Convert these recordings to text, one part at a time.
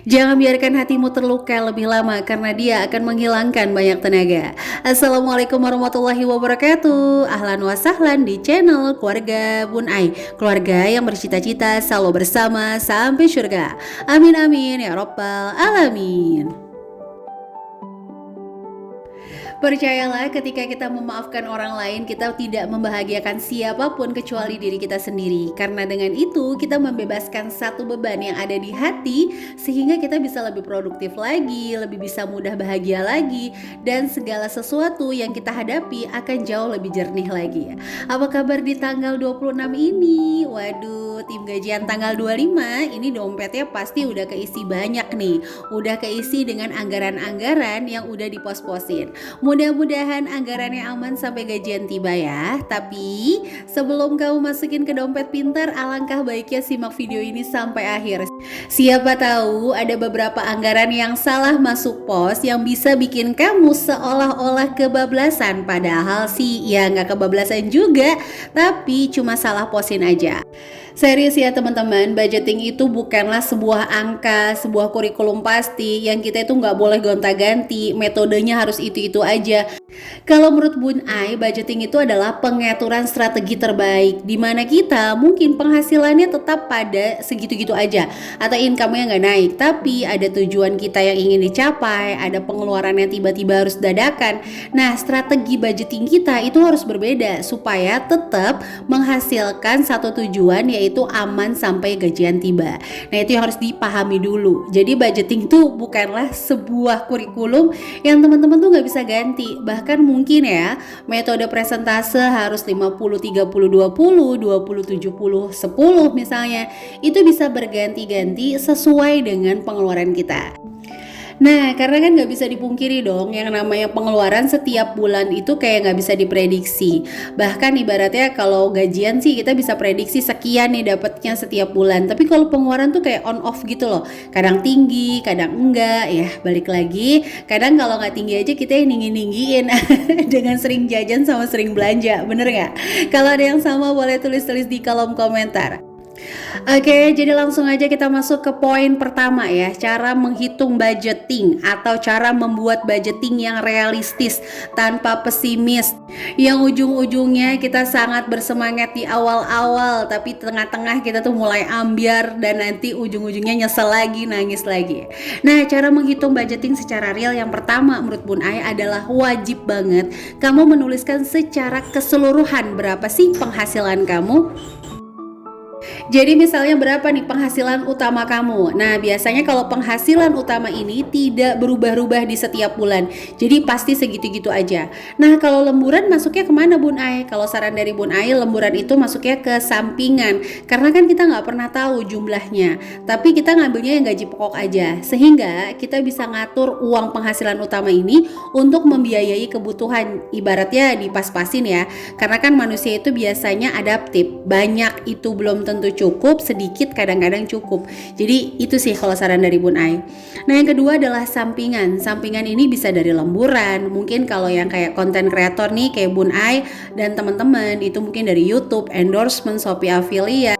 Jangan biarkan hatimu terluka lebih lama karena dia akan menghilangkan banyak tenaga. Assalamualaikum warahmatullahi wabarakatuh. Ahlan wa sahlan di channel Keluarga Bun Ai, keluarga yang bercita-cita selalu bersama sampai surga. Amin amin ya robbal alamin. Percayalah, ketika kita memaafkan orang lain, kita tidak membahagiakan siapapun kecuali diri kita sendiri. Karena dengan itu, kita membebaskan satu beban yang ada di hati, sehingga kita bisa lebih produktif lagi, lebih bisa mudah bahagia lagi, dan segala sesuatu yang kita hadapi akan jauh lebih jernih lagi. Apa kabar di tanggal 26 ini? Waduh, tim gajian tanggal 25, ini dompetnya pasti udah keisi banyak nih. Udah keisi dengan anggaran-anggaran yang udah dipos-posin. Mudah-mudahan anggarannya aman sampai gajian tiba ya. Tapi sebelum kamu masukin ke dompet pintar, alangkah baiknya simak video ini sampai akhir. Siapa tahu ada beberapa anggaran yang salah masuk pos yang bisa bikin kamu seolah-olah kebablasan. Padahal sih ya nggak kebablasan juga, tapi cuma salah posin aja. Serius ya teman-teman, budgeting itu bukanlah sebuah angka, sebuah kurikulum pasti yang kita itu nggak boleh gonta-ganti, metodenya harus itu-itu aja. Kalau menurut Bun Ai, budgeting itu adalah pengaturan strategi terbaik, di mana kita mungkin penghasilannya tetap pada segitu-gitu aja, atau income-nya nggak naik, tapi ada tujuan kita yang ingin dicapai, ada pengeluaran yang tiba-tiba harus dadakan. Nah, strategi budgeting kita itu harus berbeda, supaya tetap menghasilkan satu tujuan, yaitu aman sampai gajian tiba. Nah, itu yang harus dipahami dulu. Jadi budgeting itu bukanlah sebuah kurikulum yang teman-teman tuh nggak bisa ganti. Bahkan mungkin ya, metode presentase harus 50-30-20, 20-70-10 misalnya. Itu bisa berganti-ganti sesuai dengan pengeluaran kita. Nah, karena kan nggak bisa dipungkiri dong, yang namanya pengeluaran setiap bulan itu kayak nggak bisa diprediksi. Bahkan ibaratnya kalau gajian sih kita bisa prediksi sekian nih dapatnya setiap bulan. Tapi kalau pengeluaran tuh kayak on off gitu loh. Kadang tinggi, kadang enggak. Ya balik lagi, kadang kalau nggak tinggi aja kita yang ninggiin dengan sering jajan sama sering belanja. Bener nggak? Kalau ada yang sama boleh tulis-tulis di kolom komentar. Oke, jadi langsung aja kita masuk ke poin pertama ya, cara menghitung budgeting atau cara membuat budgeting yang realistis tanpa pesimis. Yang ujung-ujungnya kita sangat bersemangat di awal-awal, tapi tengah-tengah kita tuh mulai ambyar dan nanti ujung-ujungnya nyesel lagi, nangis lagi. Nah, cara menghitung budgeting secara real yang pertama menurut Bun Ai adalah wajib banget kamu menuliskan secara keseluruhan berapa sih penghasilan kamu. Jadi misalnya berapa nih penghasilan utama kamu? Nah, biasanya kalau penghasilan utama ini tidak berubah-ubah di setiap bulan, jadi pasti segitu-gitu aja. Nah, kalau lemburan masuknya kemana Bun Ai? Kalau saran dari Bun Ai, lemburan itu masuknya ke sampingan, karena kan kita nggak pernah tahu jumlahnya, tapi kita ngambilnya yang gaji pokok aja, sehingga kita bisa ngatur uang penghasilan utama ini untuk membiayai kebutuhan, ibaratnya dipas-pasin ya, karena kan manusia itu biasanya adaptif, banyak itu belum tentu cukup, sedikit kadang-kadang cukup. Jadi itu sih kalau saran dari Bun Ai. Nah, yang kedua adalah sampingan. Sampingan ini bisa dari lemburan, mungkin kalau yang kayak konten kreator nih kayak Bun Ai dan teman-teman itu mungkin dari YouTube, endorsement, Shopee affiliate,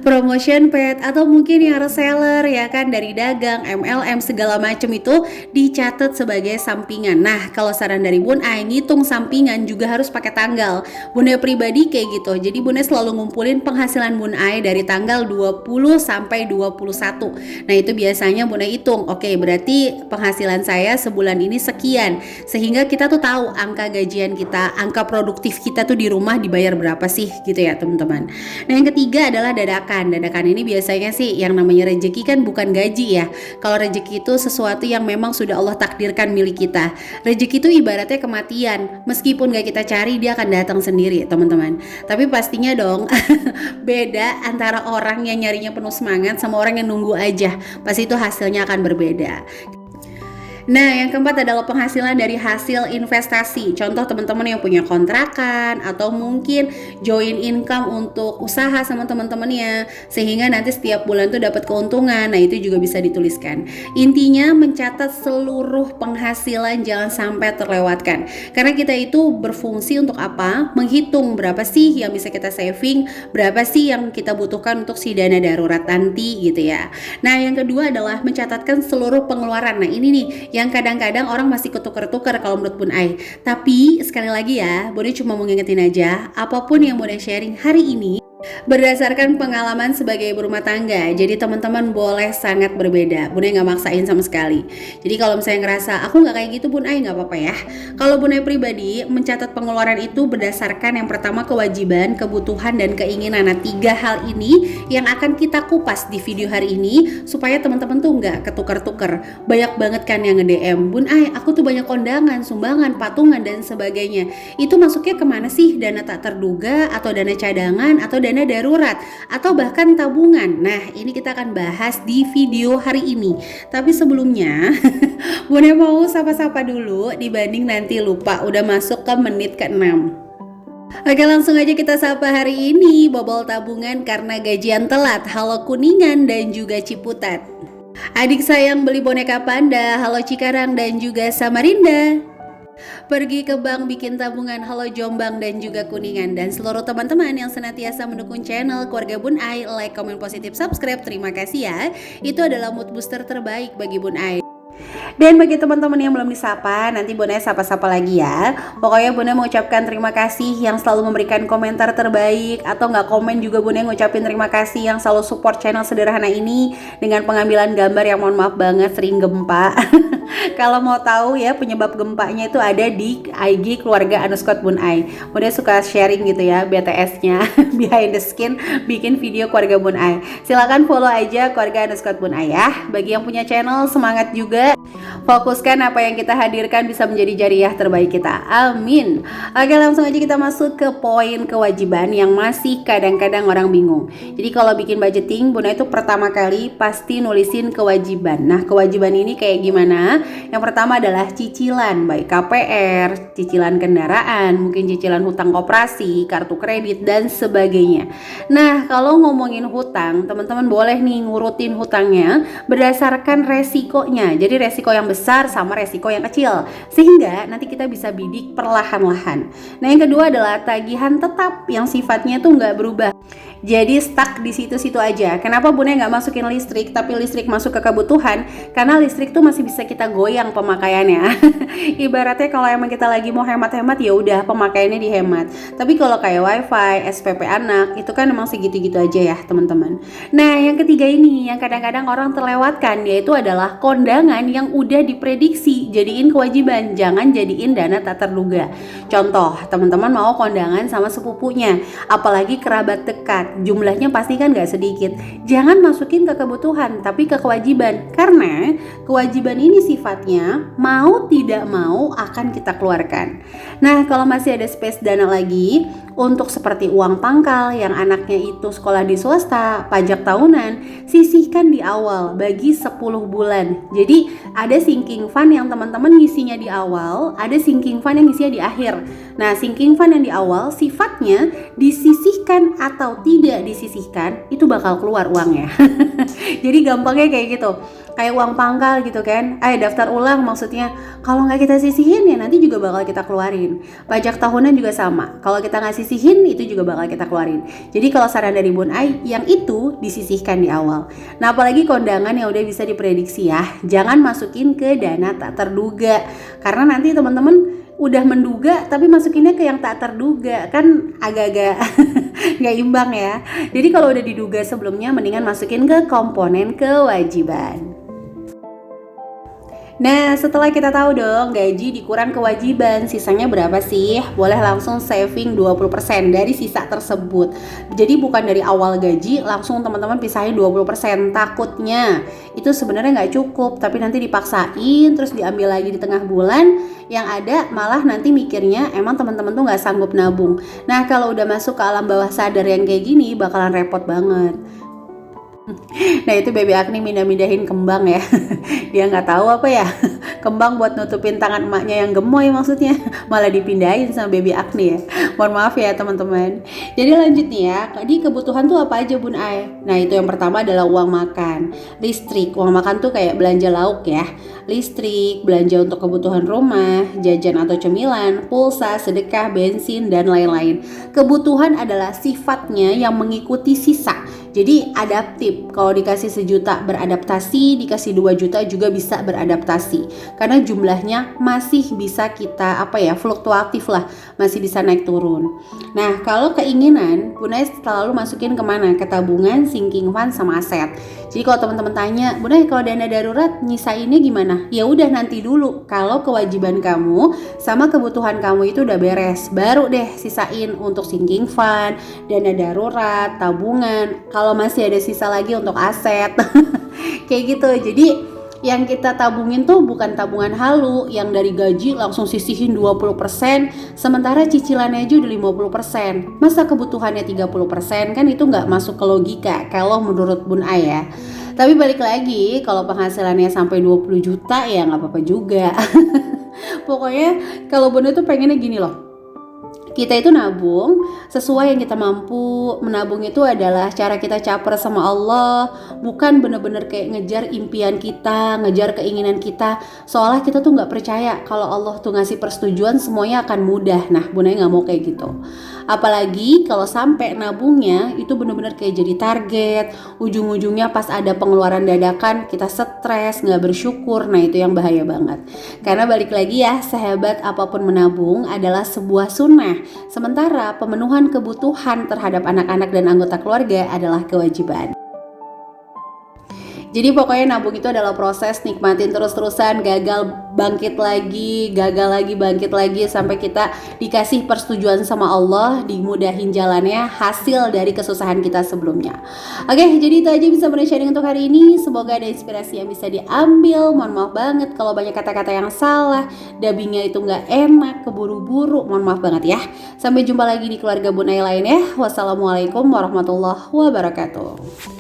promotion paid, atau mungkin yang reseller ya kan, dari dagang, MLM segala macam itu dicatat sebagai sampingan. Nah, kalau saran dari Bun Ai, ngitung sampingan juga harus pakai tanggal. Bun Ai pribadi kayak gitu. Jadi Bun Ai selalu ngumpulin penghasilan Bun Ai dari tanggal 20 sampai 21. Nah, itu biasanya Bun Ai hitung. Oke, berarti penghasilan saya sebulan ini sekian. Sehingga kita tuh tahu angka gajian kita, angka produktif kita tuh di rumah dibayar berapa sih gitu ya, teman-teman. Nah, yang ketiga adalah dadakan. Dadakan ini biasanya sih yang namanya rezeki kan bukan gaji ya. Kalau rezeki itu sesuatu yang memang sudah Allah takdirkan milik kita. Rezeki itu ibaratnya kematian. Meskipun gak kita cari, dia akan datang sendiri, teman-teman. Tapi pastinya dong beda antara orang yang nyarinya penuh semangat sama orang yang nunggu aja. Pasti itu hasilnya akan berbeda. Nah, yang keempat adalah penghasilan dari hasil investasi. Contoh teman-teman yang punya kontrakan atau mungkin join income untuk usaha sama teman-temannya sehingga nanti setiap bulan tuh dapat keuntungan. Nah, itu juga bisa dituliskan. Intinya mencatat seluruh penghasilan jangan sampai terlewatkan. Karena kita itu berfungsi untuk apa? Menghitung berapa sih yang bisa kita saving, berapa sih yang kita butuhkan untuk si dana darurat nanti gitu ya. Nah, yang kedua adalah mencatatkan seluruh pengeluaran. Nah, ini nih yang kadang-kadang orang masih ketukar-tukar kalau menurut Bun Ai. Tapi sekali lagi ya, Bun Ai cuma mau ngingetin aja, apapun yang Bun Ai sharing hari ini berdasarkan pengalaman sebagai ibu rumah tangga. Jadi teman-teman boleh sangat berbeda. Bun Ai nggak maksain sama sekali. Jadi kalau misalnya ngerasa aku nggak kayak gitu Bun Ai, nggak apa-apa ya. Kalau Bun Ai pribadi mencatat pengeluaran itu berdasarkan yang pertama kewajiban, kebutuhan, dan keinginan. Nah, 3 hal ini yang akan kita kupas di video hari ini supaya teman-teman tuh nggak ketukar-tukar. Banyak banget kan yang nge-DM, Bun Ai aku tuh banyak kondangan, sumbangan, patungan, dan sebagainya. Itu masuknya kemana sih? Dana tak terduga atau dana cadangan atau dana darurat atau bahkan tabungan. Nah, ini kita akan bahas di video hari ini. Tapi sebelumnya Bun Ai mau sapa-sapa dulu dibanding nanti lupa udah masuk ke menit ke-6. Oke, langsung aja kita sapa hari ini bobol tabungan karena gajian telat. Halo Kuningan dan juga Ciputat. Adik sayang beli boneka panda. Halo Cikarang dan juga Samarinda. Pergi ke bank bikin tabungan. Halo Jombang dan juga Kuningan. Dan seluruh teman-teman yang senantiasa mendukung channel Keluarga Bun Ai, like, komen positif, subscribe, terima kasih ya. Itu adalah mood booster terbaik bagi Bun Ai. Dan bagi teman-teman yang belum disapa, nanti Bun Ai sapa-sapa lagi ya. Pokoknya Bun Ai mengucapkan terima kasih yang selalu memberikan komentar terbaik, atau nggak komen juga Bun Ai ngucapin terima kasih yang selalu support channel sederhana ini dengan pengambilan gambar yang mohon maaf banget sering gempa. Kalau mau tahu ya penyebab gempanya itu ada di IG Keluarga _Bun Ai. Bun Ai suka sharing gitu ya BTS-nya behind the skin, bikin video Keluarga Bun Ai. Silakan follow aja Keluarga _Bun Ai ya. Bagi yang punya channel semangat juga. Fokuskan apa yang kita hadirkan bisa menjadi jariah terbaik kita. Amin. Oke, langsung aja kita masuk ke poin kewajiban yang masih kadang-kadang orang bingung. Jadi kalau bikin budgeting, Bun Ai itu pertama kali pasti nulisin kewajiban. Nah, kewajiban ini kayak gimana? Yang pertama adalah cicilan, baik KPR, cicilan kendaraan, mungkin cicilan hutang koperasi, kartu kredit, dan sebagainya. Nah, kalau ngomongin hutang, teman-teman boleh nih ngurutin hutangnya berdasarkan resikonya. Jadi resiko yang besar sama resiko yang kecil, sehingga nanti kita bisa bidik perlahan-lahan. Nah, yang kedua adalah tagihan tetap yang sifatnya tuh nggak berubah. Jadi stuck di situ-situ aja. Kenapa Bun Ai nggak masukin listrik, tapi listrik masuk ke kebutuhan? Karena listrik tuh masih bisa kita goyang pemakaiannya. Ibaratnya kalau emang kita lagi mau hemat-hemat ya udah pemakaiannya dihemat. Tapi kalau kayak wifi, SPP anak, itu kan emang segitu-gitu aja ya teman-teman. Nah, yang ketiga ini yang kadang-kadang orang terlewatkan, yaitu adalah kondangan yang udah diprediksi jadiin kewajiban, jangan jadiin dana tak terduga. Contoh, teman-teman mau kondangan sama sepupunya, apalagi kerabat dekat, jumlahnya pasti kan gak sedikit. Jangan masukin ke kebutuhan tapi ke kewajiban, karena kewajiban ini sifatnya mau tidak mau akan kita keluarkan. Nah, kalau masih ada space dana lagi untuk seperti uang pangkal yang anaknya itu sekolah di swasta, pajak tahunan, sisihkan di awal bagi 10 bulan. Jadi ada sinking fund yang teman-teman ngisinya di awal, ada sinking fund yang ngisinya di akhir. Nah, sinking fund yang di awal sifatnya disisihkan atau tidak disisihkan itu bakal keluar uangnya. Jadi gampangnya kayak gitu, kayak uang pangkal gitu kan, daftar ulang maksudnya. Kalau nggak kita sisihin ya nanti juga bakal kita keluarin. Pajak tahunan juga sama, kalau kita nggak sisihin itu juga bakal kita keluarin. Jadi kalau saran dari Bun Ai, yang itu disisihkan di awal. Nah, apalagi kondangan yang udah bisa diprediksi ya, jangan masukin ke dana tak terduga, karena nanti teman-teman udah menduga tapi masukinnya ke yang tak terduga, kan agak-agak nggak imbang ya. Jadi kalau udah diduga sebelumnya, mendingan masukin ke komponen kewajiban. Nah, setelah kita tahu dong gaji dikurang kewajiban, sisanya berapa sih? Boleh langsung saving 20% dari sisa tersebut. Jadi bukan dari awal gaji langsung teman-teman pisahin 20%. Takutnya itu sebenarnya nggak cukup, tapi nanti dipaksain terus diambil lagi di tengah bulan, yang ada malah nanti mikirnya emang teman-teman tuh nggak sanggup nabung. Nah, kalau udah masuk ke alam bawah sadar yang kayak gini bakalan repot banget. Nah, itu Baby Agni mindah-mindahin kembang ya. Dia nggak tahu apa ya, kembang buat nutupin tangan emaknya yang gemoy maksudnya, malah dipindahin sama baby Agni ya. Mohon maaf ya teman-teman. Jadi lanjut nih ya, di kebutuhan tuh apa aja Bun Ai? Nah itu yang pertama adalah uang makan, listrik. Uang makan tuh kayak belanja lauk ya, listrik, belanja untuk kebutuhan rumah, jajan atau cemilan, pulsa, sedekah, bensin, dan lain-lain. Kebutuhan adalah sifatnya yang mengikuti sisa. Jadi adaptif, kalau dikasih 1 juta beradaptasi, dikasih 2 juta juga bisa beradaptasi. Karena jumlahnya masih bisa kita fluktuatif lah, masih bisa naik turun. Nah kalau keinginan, Bun Ai selalu masukin kemana? Ke tabungan, sinking fund, sama aset. Jadi kalau teman-teman tanya, Bun Ai kalau dana darurat nyisainnya gimana? Ya udah nanti dulu. Kalau kewajiban kamu sama kebutuhan kamu itu udah beres, baru deh sisain untuk sinking fund, dana darurat, tabungan. Kalau masih ada sisa lagi untuk aset. Kayak gitu. Jadi yang kita tabungin tuh bukan tabungan halu yang dari gaji langsung sisihin 20%, sementara cicilannya aja udah 50%. Masa kebutuhannya 30%? Kan itu nggak masuk ke logika kalau menurut Bun Ai ya. Tapi balik lagi, kalau penghasilannya sampai 20 juta ya nggak apa-apa juga. Pokoknya kalau Bun Ai tuh pengennya gini loh, kita itu nabung sesuai yang kita mampu. Menabung itu adalah cara kita caper sama Allah, bukan bener-bener kayak ngejar impian kita, ngejar keinginan kita. Soalnya kita tuh gak percaya kalau Allah tuh ngasih persetujuan semuanya akan mudah. Nah Bun Ai gak mau kayak gitu. Apalagi kalau sampai nabungnya itu bener-bener kayak jadi target, ujung-ujungnya pas ada pengeluaran dadakan kita stres, gak bersyukur. Nah itu yang bahaya banget. Karena balik lagi ya, sehebat apapun menabung adalah sebuah sunnah, sementara pemenuhan kebutuhan terhadap anak-anak dan anggota keluarga adalah kewajiban. Jadi pokoknya nabung itu adalah proses, nikmatin terus-terusan, gagal bangkit lagi, gagal lagi bangkit lagi, sampai kita dikasih persetujuan sama Allah, dimudahin jalannya, hasil dari kesusahan kita sebelumnya. Oke, jadi itu aja bisa sharing untuk hari ini. Semoga ada inspirasi yang bisa diambil. Mohon maaf banget kalau banyak kata-kata yang salah, dubbingnya itu gak enak, keburu-buru, mohon maaf banget ya. Sampai jumpa lagi di keluarga Bun Ai lain ya. Wassalamualaikum warahmatullahi wabarakatuh.